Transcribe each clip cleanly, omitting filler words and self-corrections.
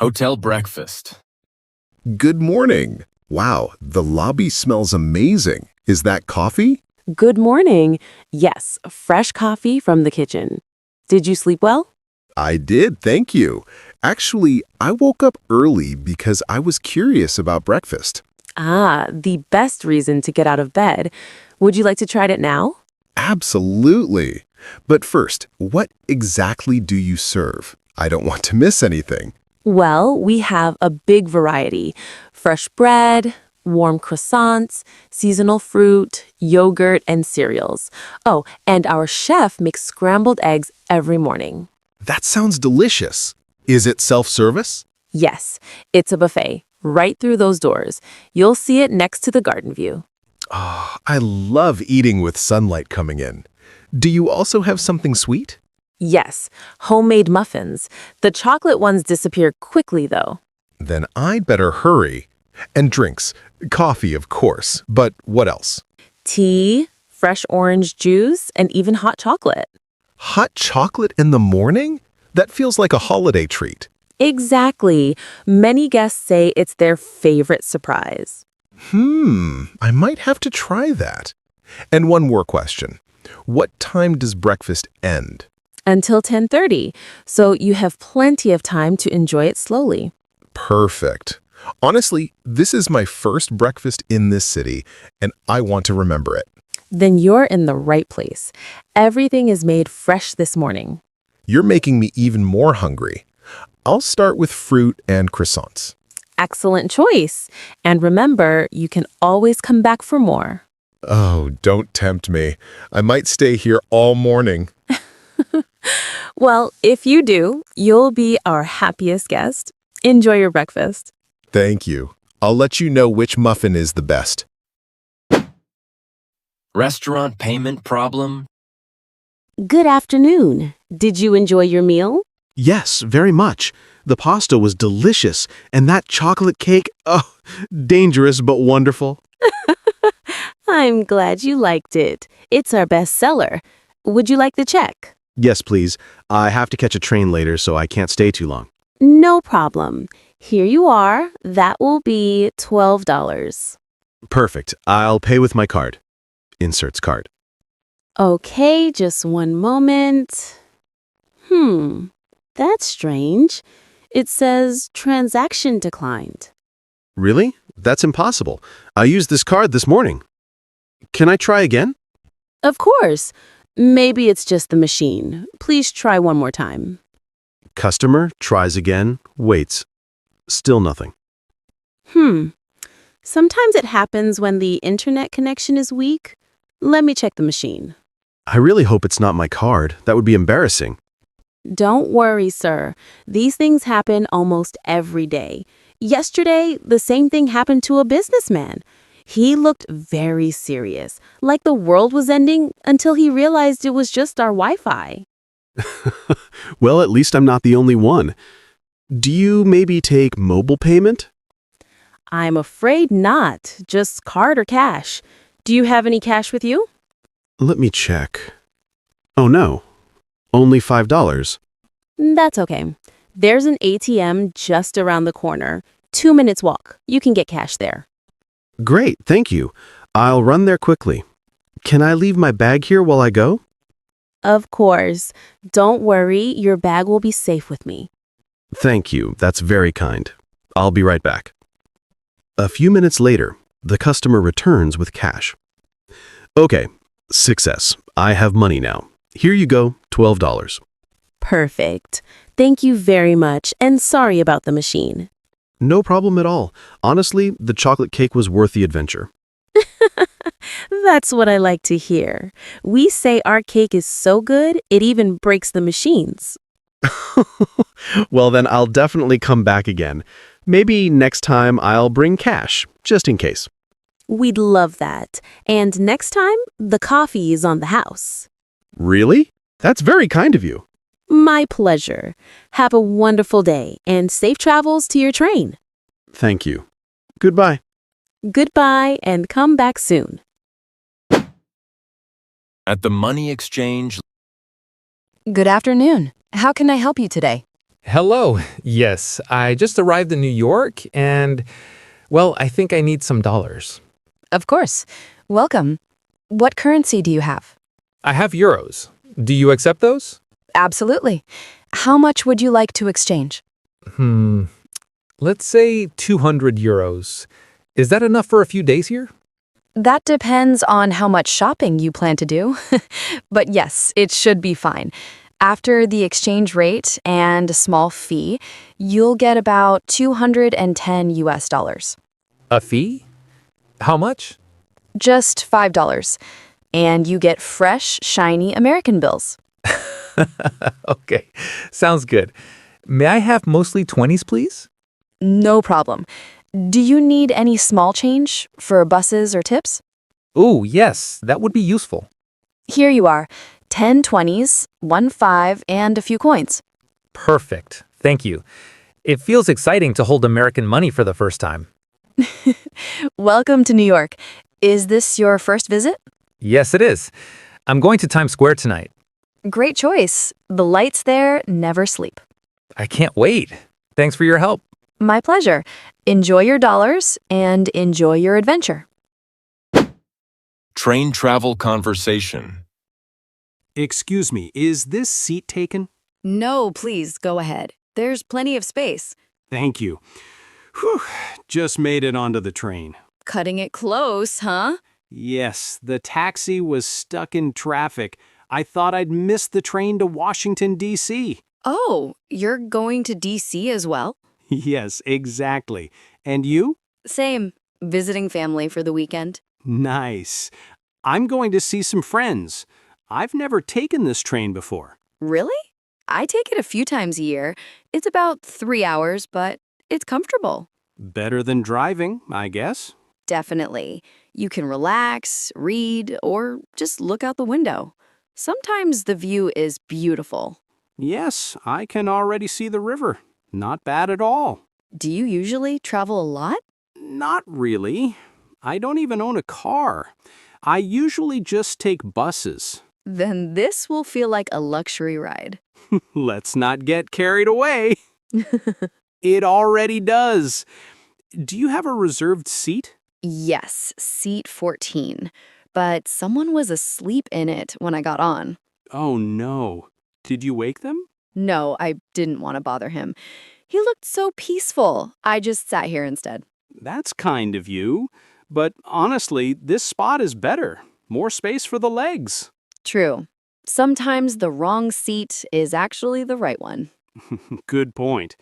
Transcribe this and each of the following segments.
Hotel breakfast. Good morning. Wow, the lobby smells amazing. Is that coffee? Good morning. Yes, fresh coffee from the kitchen. Did you sleep well? I did, thank you. Actually, I woke up early because I was curious about breakfast. Ah, the best reason to get out of bed. Would you like to try it now? Absolutely. But first, what exactly do you serve? I don't want to miss anything. Well, we have a big variety. Fresh bread, warm croissants, seasonal fruit, yogurt, and cereals. Oh, and our chef makes scrambled eggs every morning. That sounds delicious. Is it self-service? Yes, it's a buffet, right through those doors. You'll see it next to the garden view. Oh, I love eating with sunlight coming in. Do you also have something sweet? Yes, homemade muffins. The chocolate ones disappear quickly, though. Then I'd better hurry. And drinks. Coffee, of course. But what else? Tea, fresh orange juice, and even hot chocolate. Hot chocolate in the morning? That feels like a holiday treat. Exactly. Many guests say it's their favorite surprise. I might have to try that. And one more question. What time does breakfast end? Until 10:30, so you have plenty of time to enjoy it slowly. Perfect. Honestly, this is my first breakfast in this city, and I want to remember it. Then you're in the right place. Everything is made fresh this morning. You're making me even more hungry. I'll start with fruit and croissants. Excellent choice. And remember, you can always come back for more. Oh, don't tempt me. I might stay here all morning. Well, if you do, you'll be our happiest guest. Enjoy your breakfast. Thank you. I'll let you know which muffin is the best. Restaurant payment problem. Good afternoon. Did you enjoy your meal? Yes, very much. The pasta was delicious, and that chocolate cake, oh, dangerous but wonderful. I'm glad you liked it. It's our best seller. Would you like the check? Yes, please. I have to catch a train later, so I can't stay too long. No problem. Here you are. That will be $12. Perfect. I'll pay with my card. Inserts card. Okay, just one moment. That's strange. It says transaction declined. Really? That's impossible. I used this card this morning. Can I try again? Of course. Maybe it's just the machine. Please try one more time. Customer tries again, waits. Still nothing. Sometimes it happens when the internet connection is weak. Let me check the machine. I really hope it's not my card. That would be embarrassing. Don't worry, sir. These things happen almost every day. Yesterday, the same thing happened to a businessman. He looked very serious, like the world was ending, until he realized it was just our Wi-Fi. Well, at least I'm not the only one. Do you maybe take mobile payment? I'm afraid not, just card or cash. Do you have any cash with you? Let me check. Oh no, only $5. That's okay. There's an ATM just around the corner. 2 minutes walk. You can get cash there. Great, thank you. I'll run there quickly. Can I leave my bag here while I go? Of course. Don't worry, your bag will be safe with me. Thank you, that's very kind. I'll be right back. A few minutes later, the customer returns with cash. Okay, success. I have money now. Here you go, $12. Perfect. Thank you very much, and sorry about the machine. No problem at all. Honestly, the chocolate cake was worth the adventure. That's what I like to hear. We say our cake is so good, it even breaks the machines. Well, then I'll definitely come back again. Maybe next time I'll bring cash, just in case. We'd love that. And next time, the coffee is on the house. Really? That's very kind of you. My pleasure. Have a wonderful day and safe travels to your train. Thank you. Goodbye. Goodbye and come back soon. At the money exchange. Good afternoon. How can I help you today? Hello. Yes, I just arrived in New York and, well, I think I need some dollars. Of course. Welcome. What currency do you have? I have euros. Do you accept those? Absolutely. How much would you like to exchange? Hmm. Let's say 200 euros. Is that enough for a few days here? That depends on how much shopping you plan to do. But yes, it should be fine. After the exchange rate and a small fee, you'll get about 210 US dollars. A fee? How much? Just $5. And you get fresh, shiny American bills. Okay, sounds good. May I have mostly 20s, please? No problem. Do you need any small change for buses or tips? Oh, yes, that would be useful. Here you are. 10 20s, 1 5, and a few coins. Perfect. Thank you. It feels exciting to hold American money for the first time. Welcome to New York. Is this your first visit? Yes, it is. I'm going to Times Square tonight. Great choice. The lights there never sleep. I can't wait. Thanks for your help. My pleasure. Enjoy your dollars and enjoy your adventure. Train travel conversation. Excuse me, is this seat taken? No, please, go ahead. There's plenty of space. Thank you. Whew, just made it onto the train. Cutting it close, huh? Yes, the taxi was stuck in traffic. I thought I'd missed the train to Washington, D.C. Oh, you're going to D.C. as well? Yes, exactly. And you? Same. Visiting family for the weekend. Nice. I'm going to see some friends. I've never taken this train before. Really? I take it a few times a year. It's about 3 hours, but it's comfortable. Better than driving, I guess. Definitely. You can relax, read, or just look out the window. Sometimes the view is beautiful. Yes, I can already see the river. Not bad at all. Do you usually travel a lot? Not really. I don't even own a car. I usually just take buses. Then this will feel like a luxury ride. Let's not get carried away. It already does. Do you have a reserved seat? Yes, seat 14. But someone was asleep in it when I got on. Oh no. Did you wake them? No, I didn't want to bother him. He looked so peaceful. I just sat here instead. That's kind of you. But honestly, this spot is better. More space for the legs. True. Sometimes the wrong seat is actually the right one. Good point.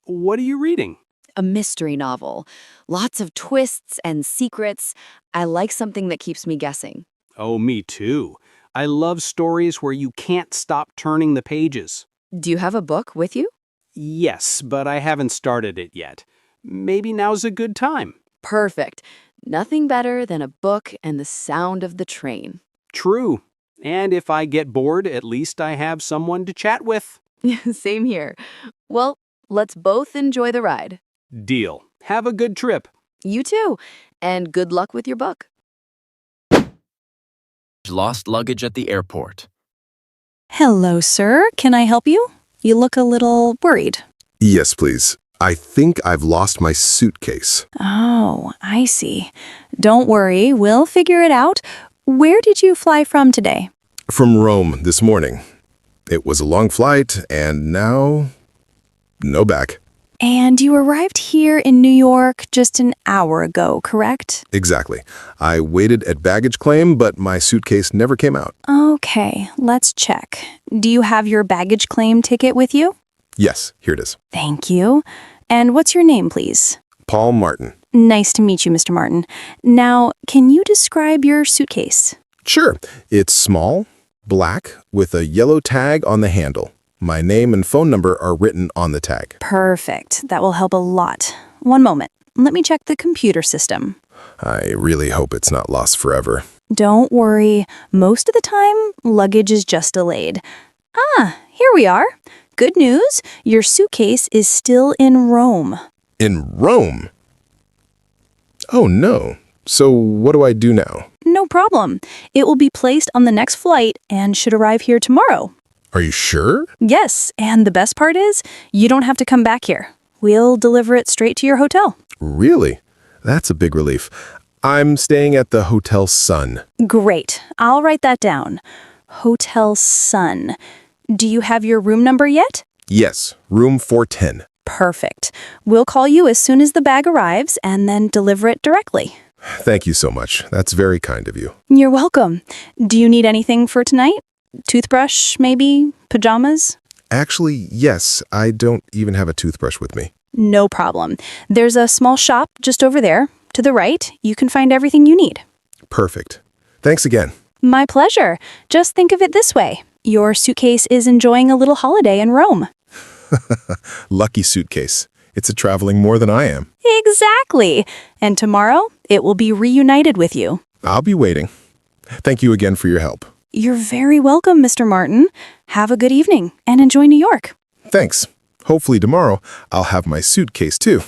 What are you reading? A mystery novel. Lots of twists and secrets. I like something that keeps me guessing. Oh, me too. I love stories where you can't stop turning the pages. Do you have a book with you? Yes, but I haven't started it yet. Maybe now's a good time. Perfect. Nothing better than a book and the sound of the train. True. And if I get bored, at least I have someone to chat with. Same here. Well, let's both enjoy the ride. Deal. Have a good trip. You too. And good luck with your book. Lost luggage at the airport. Hello, sir. Can I help you? You look a little worried. Yes, please. I think I've lost my suitcase. Oh, I see. Don't worry, we'll figure it out. Where did you fly from today? From Rome this morning. It was a long flight, and now, no back. And you arrived here in New York just an hour ago, correct? Exactly. I waited at baggage claim, but my suitcase never came out. Okay, let's check. Do you have your baggage claim ticket with you? Yes, here it is. Thank you. And what's your name, please? Paul Martin. Nice to meet you, Mr. Martin. Now, can you describe your suitcase? Sure. It's small, black, with a yellow tag on the handle. My name and phone number are written on the tag. Perfect. That will help a lot. One moment. Let me check the computer system. I really hope it's not lost forever. Don't worry. Most of the time, luggage is just delayed. Ah, here we are. Good news. Your suitcase is still in Rome. In Rome? Oh, no. So what do I do now? No problem. It will be placed on the next flight and should arrive here tomorrow. Are you sure? Yes, and the best part is, you don't have to come back here. We'll deliver it straight to your hotel. Really? That's a big relief. I'm staying at the Hotel Sun. Great. I'll write that down. Hotel Sun. Do you have your room number yet? Yes, room 410. Perfect. We'll call you as soon as the bag arrives and then deliver it directly. Thank you so much. That's very kind of you. You're welcome. Do you need anything for tonight? Toothbrush, maybe? Pajamas? Actually, yes, I don't even have a toothbrush with me. No problem. There's a small shop just over there. To the right, you can find everything you need. Perfect. Thanks again. My pleasure. Just think of it this way. Your suitcase is enjoying a little holiday in Rome. Lucky suitcase. It's traveling more than I am. Exactly. And tomorrow, it will be reunited with you. I'll be waiting. Thank you again for your help. You're very welcome, Mr. Martin. Have a good evening and enjoy New York. Thanks. Hopefully tomorrow, I'll have my suitcase too.